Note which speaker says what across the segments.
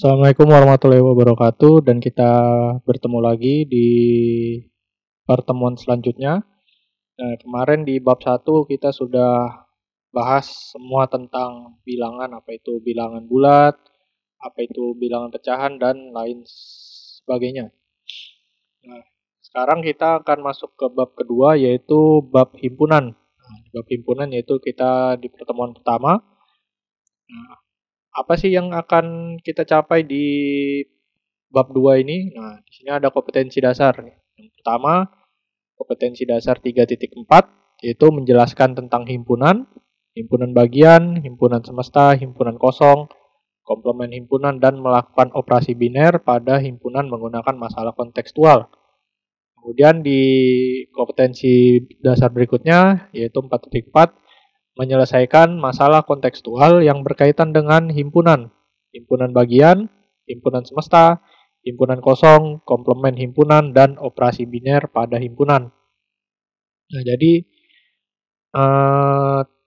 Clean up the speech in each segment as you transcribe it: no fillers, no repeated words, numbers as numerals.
Speaker 1: Assalamualaikum warahmatullahi wabarakatuh, dan kita bertemu lagi di pertemuan selanjutnya. Nah, kemarin di bab 1 kita sudah bahas semua tentang bilangan, apa itu bilangan bulat, apa itu bilangan pecahan, dan lain sebagainya. Nah, sekarang kita akan masuk ke bab kedua, yaitu bab himpunan. Nah, bab himpunan yaitu kita di pertemuan pertama. Nah, apa sih yang akan kita capai di bab 2 ini? Nah, di sini ada kompetensi dasar. Yang pertama, kompetensi dasar 3.4, yaitu menjelaskan tentang himpunan, himpunan bagian, himpunan semesta, himpunan kosong, komplement himpunan, dan melakukan operasi biner pada himpunan menggunakan masalah kontekstual. Kemudian di kompetensi dasar berikutnya, yaitu 4.4, menyelesaikan masalah kontekstual yang berkaitan dengan himpunan, himpunan bagian, himpunan semesta, himpunan kosong, komplement himpunan, dan operasi biner pada himpunan. Nah, jadi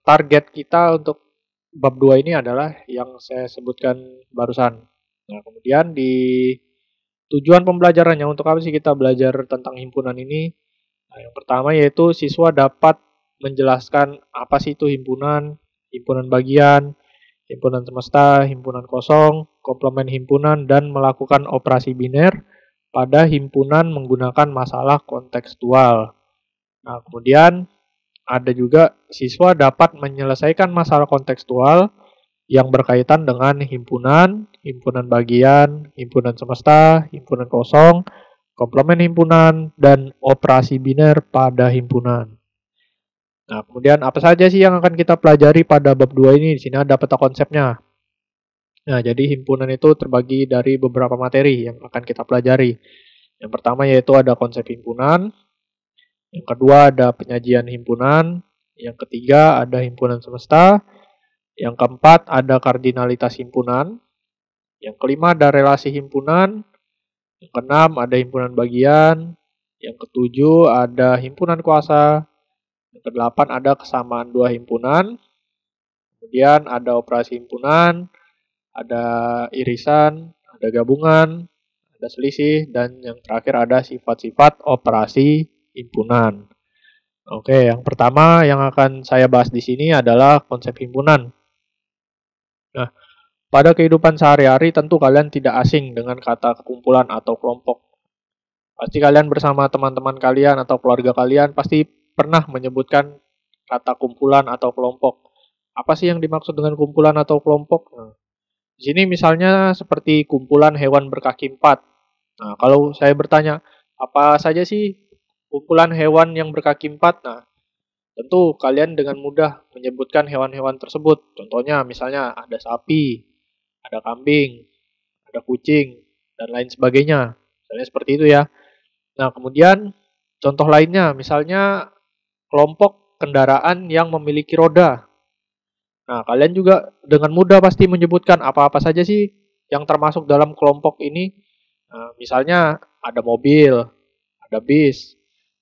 Speaker 1: target kita untuk bab 2 ini adalah yang saya sebutkan barusan. Nah, kemudian di tujuan pembelajarannya, untuk apa sih kita belajar tentang himpunan ini? Nah, yang pertama yaitu siswa dapat menjelaskan apa sih itu himpunan, himpunan bagian, himpunan semesta, himpunan kosong, komplement himpunan, dan melakukan operasi biner pada himpunan menggunakan masalah kontekstual. Nah, kemudian ada juga siswa dapat menyelesaikan masalah kontekstual yang berkaitan dengan himpunan, himpunan bagian, himpunan semesta, himpunan kosong, komplement himpunan, dan operasi biner pada himpunan. Nah, kemudian apa saja sih yang akan kita pelajari pada bab 2 ini? Di sini ada peta konsepnya. Nah, jadi himpunan itu terbagi dari beberapa materi yang akan kita pelajari. Yang pertama yaitu ada konsep himpunan. Yang kedua ada penyajian himpunan. Yang ketiga ada himpunan semesta. Yang keempat ada kardinalitas himpunan. Yang kelima ada relasi himpunan. Yang keenam ada himpunan bagian. Yang ketujuh ada himpunan kuasa. Yang kedelapan ada kesamaan dua himpunan. Kemudian ada operasi himpunan, ada irisan, ada gabungan, ada selisih, dan yang terakhir ada sifat-sifat operasi himpunan. Oke, yang pertama yang akan saya bahas di sini adalah konsep himpunan. Nah, pada kehidupan sehari-hari tentu kalian tidak asing dengan kata kumpulan atau kelompok. Pasti kalian bersama teman-teman kalian atau keluarga kalian pasti pernah menyebutkan kata kumpulan atau kelompok. Apa sih yang dimaksud dengan kumpulan atau kelompok? Nah, di sini misalnya seperti kumpulan hewan berkaki empat. Nah, kalau saya bertanya, apa saja sih kumpulan hewan yang berkaki empat? Nah, tentu kalian dengan mudah menyebutkan hewan-hewan tersebut. Contohnya misalnya ada sapi, ada kambing, ada kucing, dan lain sebagainya. Misalnya seperti itu ya. Nah, kemudian contoh lainnya, misalnya kelompok kendaraan yang memiliki roda. Nah, kalian juga dengan mudah pasti menyebutkan apa-apa saja sih yang termasuk dalam kelompok ini. Nah, misalnya ada mobil, ada bis,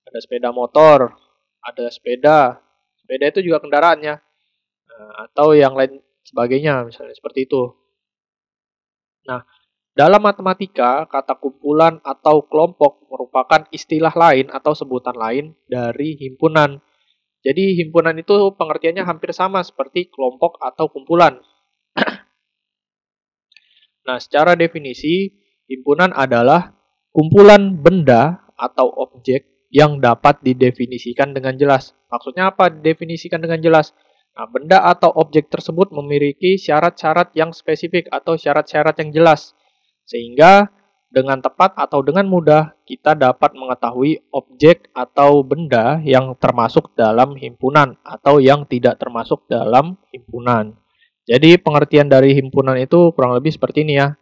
Speaker 1: ada sepeda motor, ada sepeda. Sepeda itu juga kendaraannya. Nah, atau yang lain sebagainya, misalnya seperti itu. Nah, dalam matematika, kata kumpulan atau kelompok merupakan istilah lain atau sebutan lain dari himpunan. Jadi himpunan itu pengertiannya hampir sama seperti kelompok atau kumpulan. Nah, secara definisi, himpunan adalah kumpulan benda atau objek yang dapat didefinisikan dengan jelas. Maksudnya apa didefinisikan dengan jelas? Nah, benda atau objek tersebut memiliki syarat-syarat yang spesifik atau syarat-syarat yang jelas. Sehingga dengan tepat atau dengan mudah kita dapat mengetahui objek atau benda yang termasuk dalam himpunan atau yang tidak termasuk dalam himpunan. Jadi pengertian dari himpunan itu kurang lebih seperti ini ya.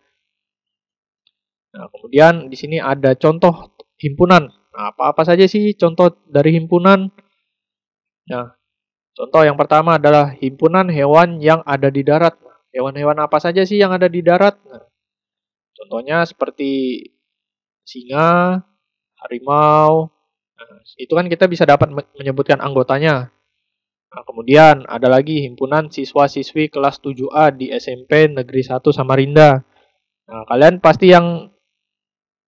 Speaker 1: Nah, kemudian di sini ada contoh himpunan. Nah, apa-apa saja sih contoh dari himpunan? Nah, contoh yang pertama adalah himpunan hewan yang ada di darat. Hewan-hewan apa saja sih yang ada di darat? Nah, contohnya seperti singa, harimau. Nah, itu kan kita bisa dapat menyebutkan anggotanya. Nah, kemudian ada lagi himpunan siswa-siswi kelas 7A di SMP Negeri 1 Samarinda. Nah, kalian pasti yang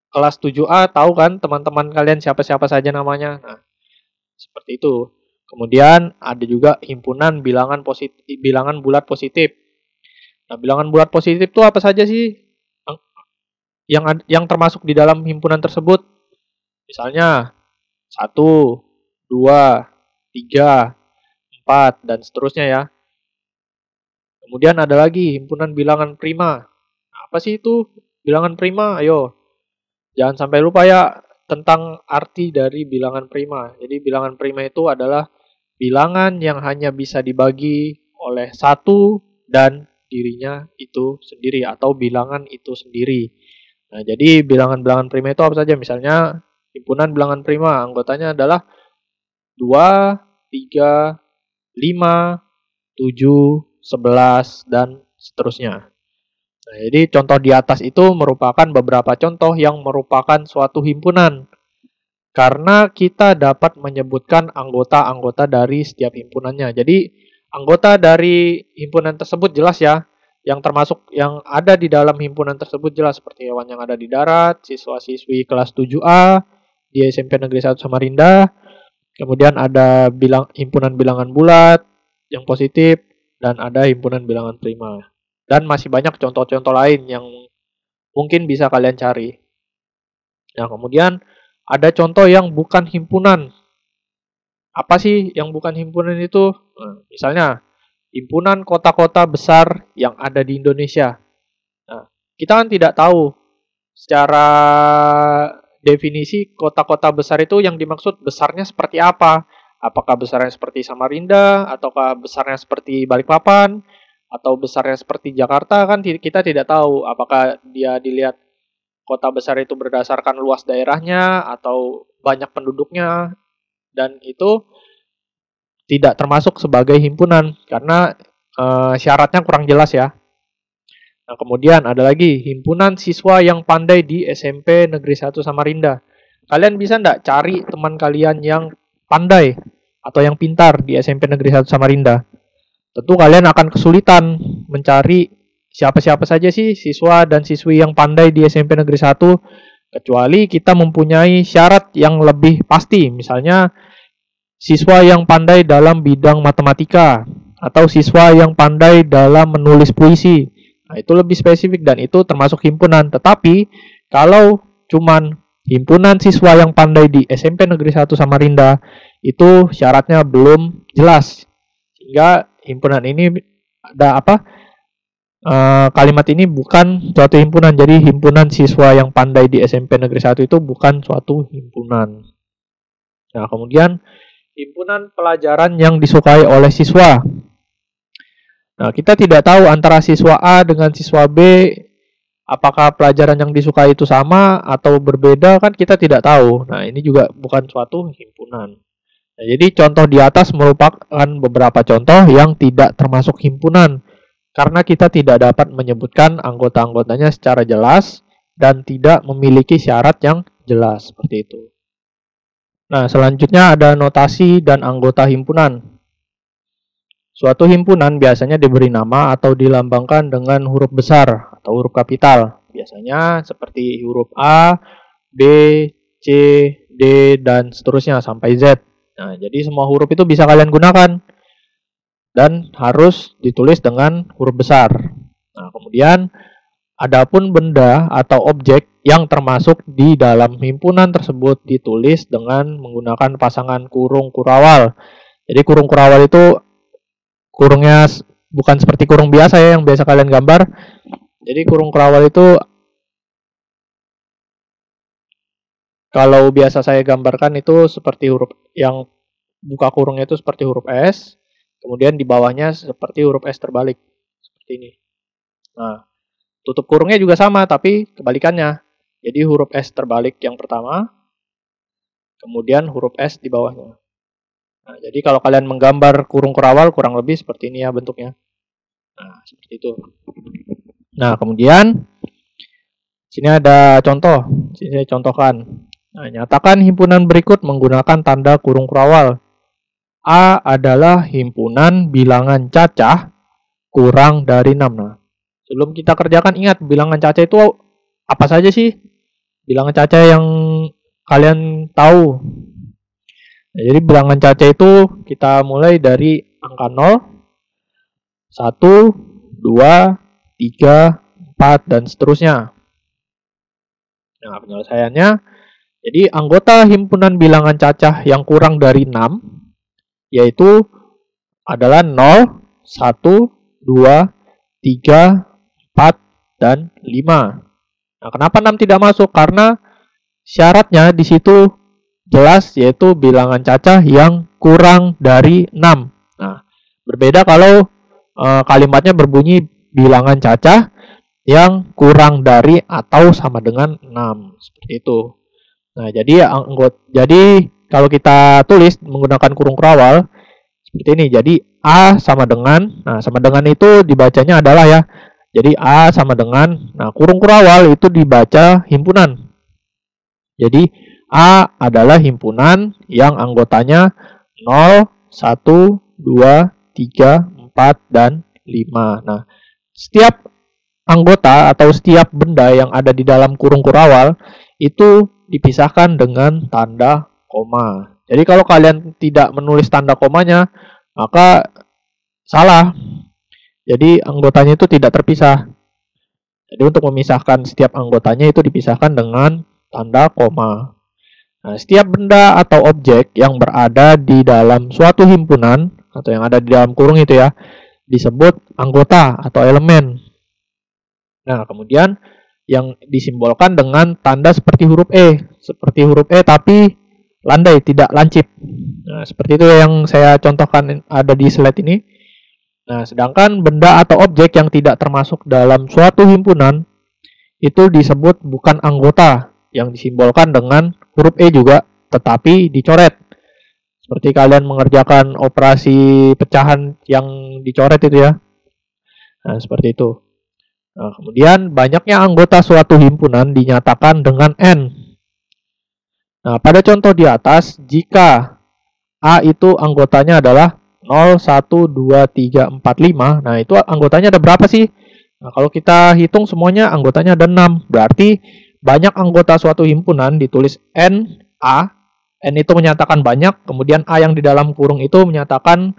Speaker 1: kelas 7A tahu kan teman-teman kalian siapa-siapa saja namanya. Nah, seperti itu. Kemudian ada juga himpunan bilangan positif, bilangan bulat positif. Nah, bilangan bulat positif itu apa saja sih yang termasuk di dalam himpunan tersebut? Misalnya 1, 2, 3, 4, dan seterusnya ya. Kemudian ada lagi himpunan bilangan prima. Nah, apa sih itu bilangan prima? Ayo, jangan sampai lupa ya tentang arti dari bilangan prima. Jadi bilangan prima itu adalah bilangan yang hanya bisa dibagi oleh satu dan dirinya itu sendiri atau bilangan itu sendiri. Nah, jadi bilangan-bilangan prima itu apa saja? Misalnya himpunan bilangan prima anggotanya adalah 2, 3, 5, 7, 11, dan seterusnya. Nah, jadi contoh di atas itu merupakan beberapa contoh yang merupakan suatu himpunan. Karena kita dapat menyebutkan anggota-anggota dari setiap himpunannya. Jadi anggota dari himpunan tersebut jelas ya. Yang termasuk yang ada di dalam himpunan tersebut jelas seperti hewan yang ada di darat, siswa-siswi kelas 7A di SMP Negeri 1 Samarinda. Kemudian ada himpunan bilangan bulat yang positif dan ada himpunan bilangan prima. Dan masih banyak contoh-contoh lain yang mungkin bisa kalian cari. Nah, kemudian ada contoh yang bukan himpunan. Apa sih yang bukan himpunan itu? Nah, misalnya, himpunan kota-kota besar yang ada di Indonesia. Nah, kita kan tidak tahu secara definisi kota-kota besar itu yang dimaksud besarnya seperti apa. Apakah besarnya seperti Samarinda, ataukah besarnya seperti Balikpapan, atau besarnya seperti Jakarta, kan kita tidak tahu. Apakah dia dilihat kota besar itu berdasarkan luas daerahnya atau banyak penduduknya, dan itu tidak termasuk sebagai himpunan karena syaratnya kurang jelas ya. Nah, kemudian ada lagi himpunan siswa yang pandai di SMP Negeri 1 Samarinda. Kalian bisa enggak cari teman kalian yang pandai atau yang pintar di SMP Negeri 1 Samarinda? Tentu kalian akan kesulitan mencari siapa-siapa saja sih siswa dan siswi yang pandai di SMP Negeri 1, kecuali kita mempunyai syarat yang lebih pasti. Misalnya siswa yang pandai dalam bidang matematika atau siswa yang pandai dalam menulis puisi. Nah, itu lebih spesifik dan itu termasuk himpunan. Tetapi kalau cuman himpunan siswa yang pandai di SMP Negeri 1 Samarinda, itu syaratnya belum jelas. Sehingga himpunan ini ada apa? Kalimat ini bukan suatu himpunan. Jadi himpunan siswa yang pandai di SMP Negeri 1 itu bukan suatu himpunan. Nah, kemudian himpunan pelajaran yang disukai oleh siswa. Nah, kita tidak tahu antara siswa A dengan siswa B, apakah pelajaran yang disukai itu sama atau berbeda, kan kita tidak tahu. Nah, ini juga bukan suatu himpunan. Nah, jadi contoh di atas merupakan beberapa contoh yang tidak termasuk himpunan, karena kita tidak dapat menyebutkan anggota-anggotanya secara jelas dan tidak memiliki syarat yang jelas, seperti itu. Nah, selanjutnya ada notasi dan anggota himpunan. Suatu himpunan biasanya diberi nama atau dilambangkan dengan huruf besar atau huruf kapital. Biasanya seperti huruf A, B, C, D, dan seterusnya sampai Z. Nah, jadi semua huruf itu bisa kalian gunakan dan harus ditulis dengan huruf besar. Nah, kemudian adapun benda atau objek yang termasuk di dalam himpunan tersebut ditulis dengan menggunakan pasangan kurung kurawal. Jadi kurung kurawal itu kurungnya bukan seperti kurung biasa ya yang biasa kalian gambar. Jadi kurung kurawal itu kalau biasa saya gambarkan itu seperti huruf yang buka kurungnya itu seperti huruf S, kemudian di bawahnya seperti huruf S terbalik seperti ini. Nah, tutup kurungnya juga sama tapi kebalikannya. Jadi huruf S terbalik yang pertama, kemudian huruf S di bawahnya. Nah, jadi kalau kalian menggambar kurung kurawal kurang lebih seperti ini ya bentuknya. Nah, seperti itu. Nah, kemudian sini ada contoh. Sini saya contohkan. Nah, nyatakan himpunan berikut menggunakan tanda kurung kurawal. A adalah himpunan bilangan cacah kurang dari 6. Nah, Sebelum kita kerjakan, ingat bilangan Caca itu apa saja sih? Bilangan Caca yang kalian tahu. Nah, jadi bilangan Caca itu kita mulai dari angka 0, 1, 2, 3, 4, dan seterusnya. Nah, penyelesaiannya, jadi anggota himpunan bilangan cacah yang kurang dari 6, yaitu adalah 0, 1, 2, 3, 4, dan 5. Nah, kenapa 6 tidak masuk? Karena syaratnya di situ jelas, yaitu bilangan cacah yang kurang dari 6. Nah, berbeda kalau kalimatnya berbunyi bilangan cacah yang kurang dari atau sama dengan 6. Seperti itu. Nah, jadi kalau kita tulis menggunakan kurung kerawal seperti ini. Jadi A sama dengan, nah sama dengan itu dibacanya adalah ya. Jadi A sama dengan, nah kurung kerawal itu dibaca himpunan. Jadi A adalah himpunan yang anggotanya 0, 1, 2, 3, 4, dan 5. Nah, setiap anggota atau setiap benda yang ada di dalam kurung kurawal itu dipisahkan dengan tanda koma. Jadi kalau kalian tidak menulis tanda komanya, maka salah. Jadi anggotanya itu tidak terpisah. Jadi untuk memisahkan setiap anggotanya itu dipisahkan dengan tanda koma. Nah, setiap benda atau objek yang berada di dalam suatu himpunan atau yang ada di dalam kurung itu ya, disebut anggota atau elemen. Nah, kemudian yang disimbolkan dengan tanda seperti huruf E. Seperti huruf E tapi landai, tidak lancip. Nah, seperti itu yang saya contohkan ada di slide ini. Nah, sedangkan benda atau objek yang tidak termasuk dalam suatu himpunan itu disebut bukan anggota, yang disimbolkan dengan huruf E juga, tetapi dicoret. Seperti kalian mengerjakan operasi pecahan yang dicoret itu ya. Nah, seperti itu. Nah, kemudian banyaknya anggota suatu himpunan dinyatakan dengan N. Nah, pada contoh di atas, jika A itu anggotanya adalah 0, 1, 2, 3, 4, 5. Nah, itu anggotanya ada berapa sih? Nah, kalau kita hitung semuanya anggotanya ada 6. Berarti banyak anggota suatu himpunan ditulis N, A. N itu menyatakan banyak, kemudian A yang di dalam kurung itu menyatakan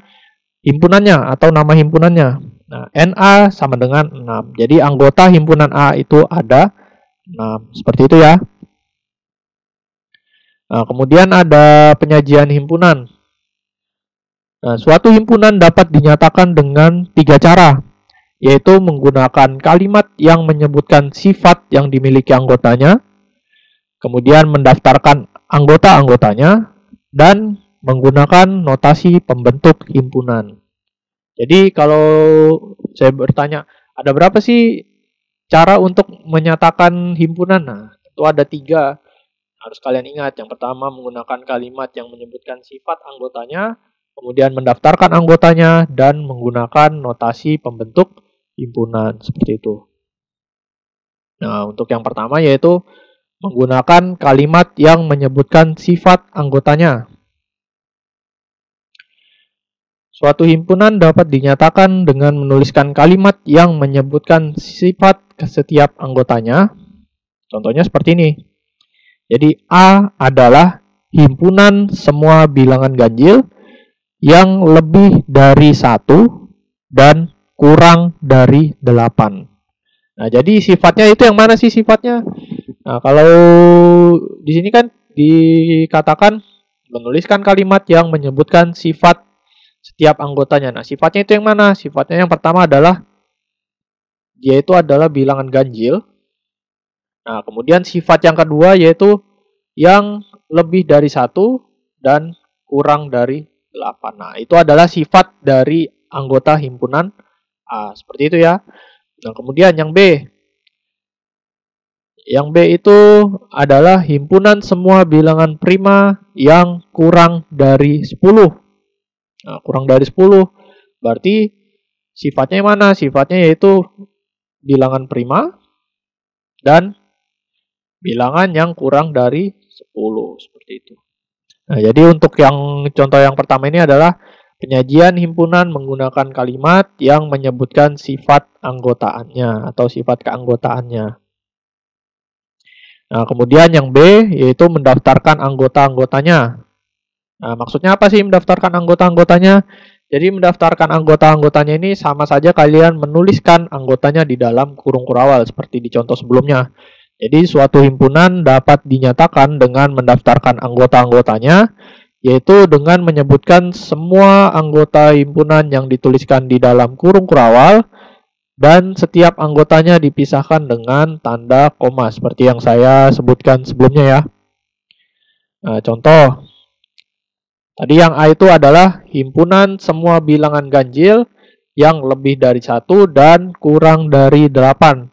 Speaker 1: himpunannya atau nama himpunannya. Nah, NA sama dengan 6. Jadi anggota himpunan A itu ada 6. Seperti itu ya. Nah, kemudian ada penyajian himpunan. Nah, suatu himpunan dapat dinyatakan dengan 3 cara, yaitu menggunakan kalimat yang menyebutkan sifat yang dimiliki anggotanya, kemudian mendaftarkan anggota-anggotanya, dan menggunakan notasi pembentuk himpunan. Jadi kalau saya bertanya, ada berapa sih cara untuk menyatakan himpunan? Nah, itu ada 3. Harus kalian ingat. Yang pertama menggunakan kalimat yang menyebutkan sifat anggotanya, kemudian mendaftarkan anggotanya, dan menggunakan notasi pembentuk himpunan. Seperti itu. Nah, untuk yang pertama yaitu menggunakan kalimat yang menyebutkan sifat anggotanya. Suatu himpunan dapat dinyatakan dengan menuliskan kalimat yang menyebutkan sifat ke setiap anggotanya. Contohnya seperti ini. Jadi A adalah himpunan semua bilangan ganjil yang lebih dari 1 dan kurang dari 8. Nah, jadi sifatnya itu yang mana sih sifatnya? Nah, kalau di sini kan dikatakan menuliskan kalimat yang menyebutkan sifat setiap anggotanya. Nah, sifatnya itu yang mana? Sifatnya yang pertama adalah dia itu adalah bilangan ganjil. Nah, kemudian sifat yang kedua yaitu yang lebih dari 1 dan kurang dari 8. Nah, itu adalah sifat dari anggota himpunan A. Seperti itu ya. Nah, kemudian yang B. Yang B itu adalah himpunan semua bilangan prima yang kurang dari 10. Nah, kurang dari 10 berarti sifatnya yang mana? Sifatnya yaitu bilangan prima dan bilangan yang kurang dari 10. Seperti itu. Nah, jadi untuk yang contoh yang pertama ini adalah Penyajian himpunan menggunakan kalimat yang menyebutkan sifat anggotaannya atau sifat keanggotaannya. Nah, kemudian yang B yaitu mendaftarkan anggota-anggotanya. Nah, maksudnya apa sih mendaftarkan anggota-anggotanya? Jadi mendaftarkan anggota-anggotanya ini sama saja kalian menuliskan anggotanya di dalam kurung kurawal seperti di contoh sebelumnya. Jadi suatu himpunan dapat dinyatakan dengan mendaftarkan anggota-anggotanya, yaitu dengan menyebutkan semua anggota himpunan yang dituliskan di dalam kurung kurawal dan setiap anggotanya dipisahkan dengan tanda koma seperti yang saya sebutkan sebelumnya ya. Nah, contoh tadi yang A itu adalah himpunan semua bilangan ganjil yang lebih dari 1 dan kurang dari 8.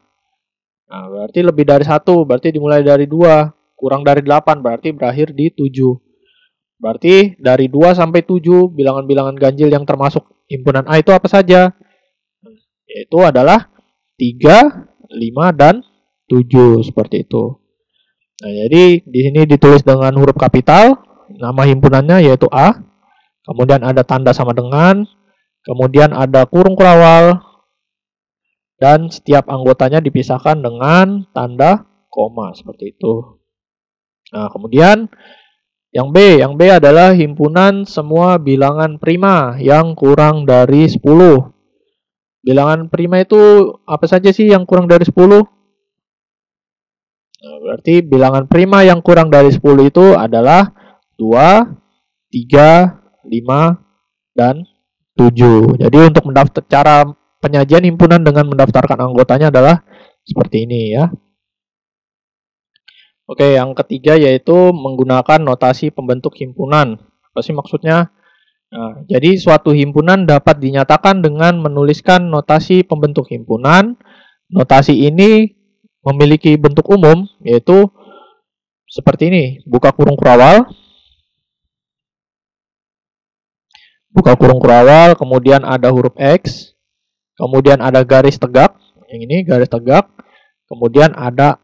Speaker 1: Nah, berarti lebih dari 1, berarti dimulai dari 2. Kurang dari 8, berarti berakhir di 7. Berarti dari 2 sampai 7, bilangan-bilangan ganjil yang termasuk himpunan A itu apa saja? Yaitu adalah 3, 5, dan 7. Seperti itu. Nah, jadi di sini ditulis dengan huruf kapital. Nama himpunannya yaitu A. Kemudian ada tanda sama dengan. Kemudian ada kurung kurawal. Dan setiap anggotanya dipisahkan dengan tanda koma seperti itu. Nah, kemudian yang B adalah himpunan semua bilangan prima yang kurang dari 10. Bilangan prima itu apa saja sih yang kurang dari 10? Nah, berarti bilangan prima yang kurang dari 10 itu adalah 2, 3, 5, dan 7. Jadi untuk mendaftar cara penyajian himpunan dengan mendaftarkan anggotanya adalah seperti ini ya. Oke, yang ketiga yaitu menggunakan notasi pembentuk himpunan. Apa sih maksudnya? Nah, jadi suatu himpunan dapat dinyatakan dengan menuliskan notasi pembentuk himpunan. Notasi ini memiliki bentuk umum yaitu seperti ini, buka kurung kurawal. Buka kurung kurawal, kemudian ada huruf X. Kemudian ada garis tegak, yang ini garis tegak. Kemudian ada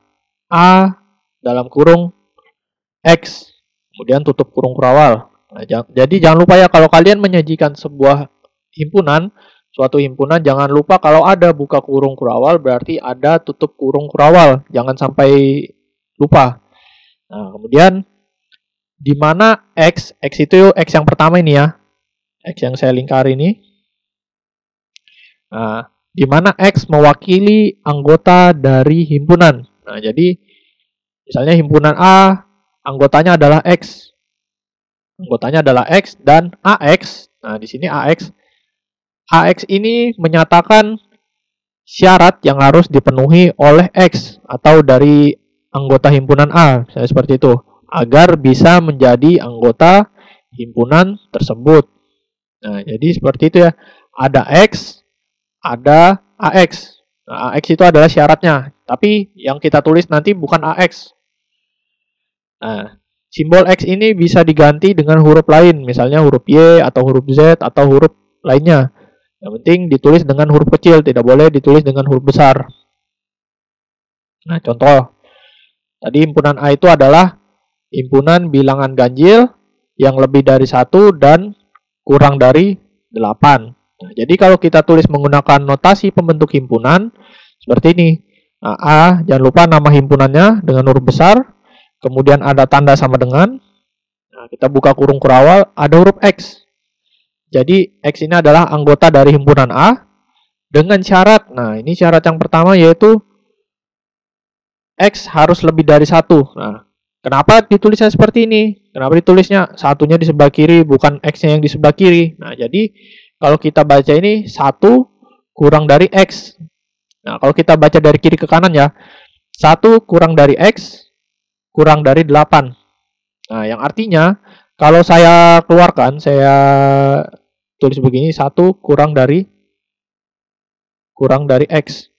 Speaker 1: A dalam kurung X. Kemudian tutup kurung kurawal. Nah, jadi jangan lupa ya kalau kalian menyajikan sebuah himpunan, suatu himpunan, jangan lupa kalau ada buka kurung kurawal berarti ada tutup kurung kurawal. Jangan sampai lupa. Nah, kemudian di mana X itu X yang pertama ini ya. X yang saya lingkari ini. Nah, di mana X mewakili anggota dari himpunan. Nah, jadi misalnya himpunan A, anggotanya adalah X. Anggotanya adalah X dan AX. Nah, di sini AX. AX ini menyatakan syarat yang harus dipenuhi oleh X atau dari anggota himpunan A. Misalnya seperti itu. Agar bisa menjadi anggota himpunan tersebut. Nah, jadi seperti itu ya. Ada X, ada AX. Nah, AX itu adalah syaratnya. Tapi yang kita tulis nanti bukan AX. Nah, simbol X ini bisa diganti dengan huruf lain. Misalnya huruf Y atau huruf Z atau huruf lainnya. Yang penting ditulis dengan huruf kecil. Tidak boleh ditulis dengan huruf besar. Nah, contoh. Tadi himpunan A itu adalah himpunan bilangan ganjil yang lebih dari 1 dan kurang dari 8. Nah, jadi kalau kita tulis menggunakan notasi pembentuk himpunan seperti ini. Nah, A, jangan lupa nama himpunannya dengan huruf besar. Kemudian ada tanda sama dengan. Nah, kita buka kurung kurawal, ada huruf X. Jadi X ini adalah anggota dari himpunan A dengan syarat. Nah, ini syarat yang pertama yaitu X harus lebih dari 1. Nah, kenapa ditulisnya seperti ini? Kenapa ditulisnya satunya di sebelah kiri bukan X-nya yang di sebelah kiri? Nah, jadi kalau kita baca ini 1 kurang dari X. Nah, kalau kita baca dari kiri ke kanan ya. 1 kurang dari X kurang dari 8. Nah, yang artinya kalau saya keluarkan, saya tulis begini, 1 kurang dari X.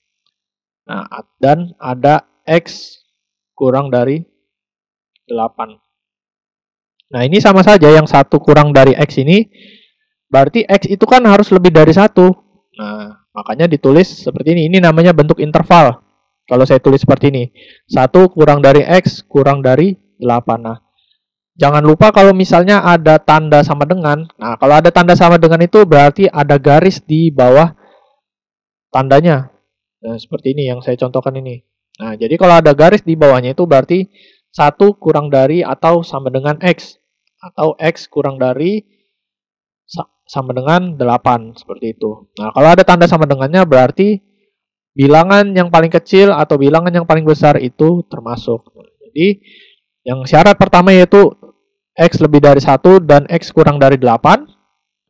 Speaker 1: Nah, dan ada X kurang dari 8. Nah, ini sama saja yang 1 kurang dari X ini. Berarti X itu kan harus lebih dari 1. Nah, makanya ditulis seperti ini. Ini namanya bentuk interval. Kalau saya tulis seperti ini. 1 kurang dari X kurang dari 8. Nah, jangan lupa kalau misalnya ada tanda sama dengan. Nah, kalau ada tanda sama dengan itu berarti ada garis di bawah tandanya. Nah, seperti ini yang saya contohkan ini. Nah, jadi kalau ada garis di bawahnya itu berarti 1 kurang dari atau sama dengan X. Atau X kurang dari sama dengan 8. Seperti itu. Nah, kalau ada tanda sama dengannya berarti bilangan yang paling kecil atau bilangan yang paling besar itu termasuk. Jadi, yang syarat pertama yaitu X lebih dari 1 dan X kurang dari 8.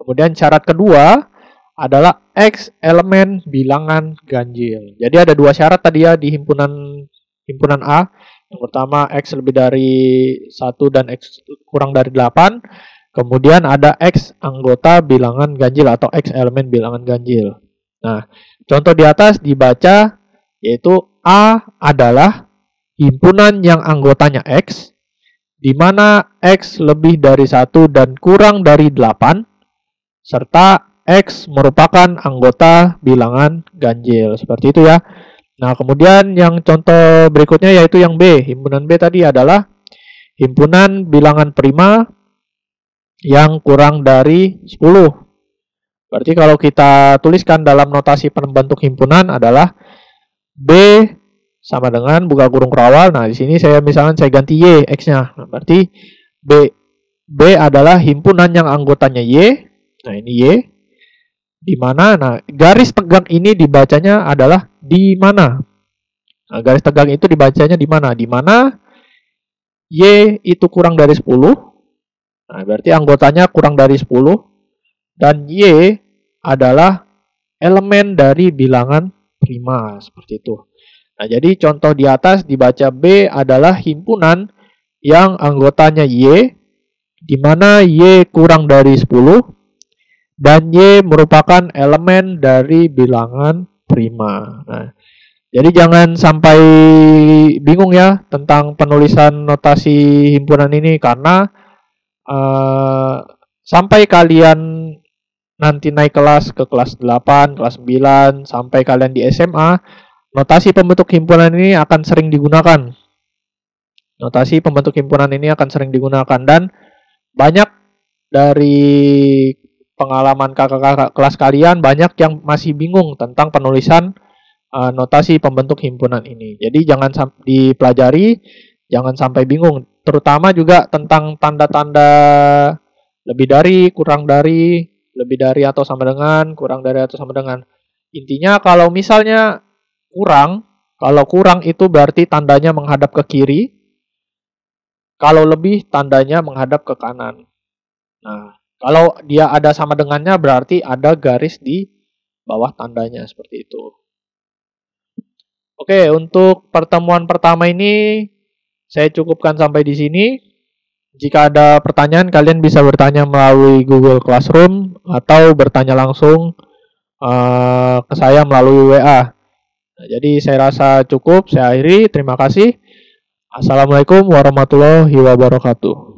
Speaker 1: Kemudian syarat kedua adalah X elemen bilangan ganjil. Jadi ada 2 syarat tadi ya di himpunan A. Yang pertama X lebih dari 1 dan X kurang dari 8. Kemudian ada X anggota bilangan ganjil atau X elemen bilangan ganjil. Nah, contoh di atas dibaca yaitu A adalah himpunan yang anggotanya X, di mana X lebih dari 1 dan kurang dari 8, serta X merupakan anggota bilangan ganjil. Seperti itu ya. Nah, kemudian yang contoh berikutnya yaitu yang B. Himpunan B tadi adalah himpunan bilangan prima yang kurang dari 10. Berarti kalau kita tuliskan dalam notasi pembentuk himpunan adalah B sama dengan buka kurung kurawal. Nah, di sini saya ganti Y X-nya. Nah, berarti B adalah himpunan yang anggotanya Y. Nah, ini Y. Di mana? Nah, garis tegang ini dibacanya adalah di mana? Nah, garis tegang itu dibacanya di mana? Di mana Y itu kurang dari 10. Nah, berarti anggotanya kurang dari 10. Dan Y adalah elemen dari bilangan prima. Seperti itu. Nah, jadi contoh di atas dibaca B adalah himpunan yang anggotanya Y, di mana Y kurang dari 10, dan Y merupakan elemen dari bilangan prima. Nah, jadi jangan sampai bingung ya tentang penulisan notasi himpunan ini, karena sampai kalian nanti naik kelas ke kelas 8, kelas 9, sampai kalian di SMA, notasi pembentuk himpunan ini akan sering digunakan. Notasi pembentuk himpunan ini akan sering digunakan, dan banyak dari pengalaman kakak-kakak kelas kalian banyak yang masih bingung tentang penulisan notasi pembentuk himpunan ini. Jadi jangan dipelajari, jangan sampai bingung. Terutama juga tentang tanda-tanda lebih dari, kurang dari, lebih dari atau sama dengan, kurang dari atau sama dengan. Intinya kalau misalnya kalau kurang itu berarti tandanya menghadap ke kiri. Kalau lebih tandanya menghadap ke kanan. Nah, kalau dia ada sama dengannya berarti ada garis di bawah tandanya seperti itu. Oke, untuk pertemuan pertama ini saya cukupkan sampai di sini. Jika ada pertanyaan, kalian bisa bertanya melalui Google Classroom atau bertanya langsung ke saya melalui WA. Nah, jadi saya rasa cukup, saya akhiri. Terima kasih. Assalamualaikum warahmatullahi wabarakatuh.